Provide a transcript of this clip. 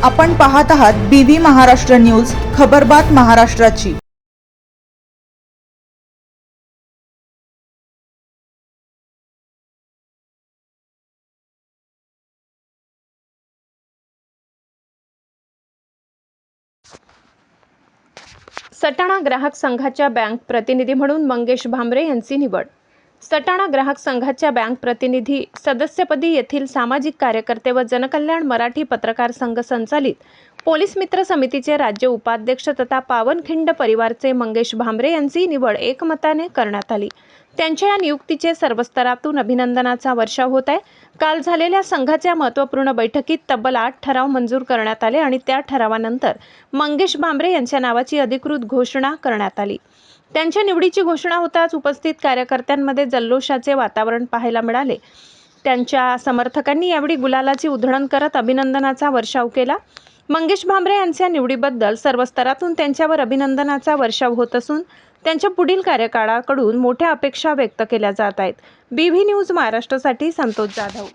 आपण पाहत आहात BV महाराष्ट्र न्यूज, खबरबात महाराष्ट्राची। सटाणा ग्राहक संघाच्या बँक प्रतिनिधी म्हणून मंगेश भांबरे यांची निवड। सटाणा ग्राहक संघाच्या बँक प्रतिनिधी सदस्यपदी येथील सामाजिक कार्यकर्ते व जनकल्याण मराठी पत्रकार संघ संचालित पोलीस मित्र समितीचे राज्य उपाध्यक्ष तथा पावनखिंड परिवारचे मंगेश भांबरे यांची निवड एकमताने करण्यात आली। त्यांच्या या नियुक्तीचे सर्व स्तरातून अभिनंदनाचा वर्षाव होत आहे। काल झालेल्या संघाच्या महत्त्वपूर्ण बैठकीत तब्बल 8 ठराव मंजूर करण्यात आले आणि त्या ठरावानंतर मंगेश भांबरे यांच्या नावाची अधिकृत घोषणा करण्यात आली। त्यांच्या निवडीची घोषणा होताच उपस्थित कार्यकर्त्यांमध्ये जल्लोषाचे वातावरण पाहायला मिळाले। त्यांच्या समर्थकांनी यावेळी गुलालाची उधळण करत अभिनंदनाचा वर्षाव केला। मंगेश भांबरे यांच्या निवडीबद्दल सर्व स्तरातून त्यांच्यावर अभिनंदनाचा वर्षाव होत असून त्यांच्या पुढील कार्यकाळाकडून मोठ्या अपेक्षा व्यक्त केल्या जात आहेत। BV न्यूज महाराष्ट्रासाठी संतोष जाधव।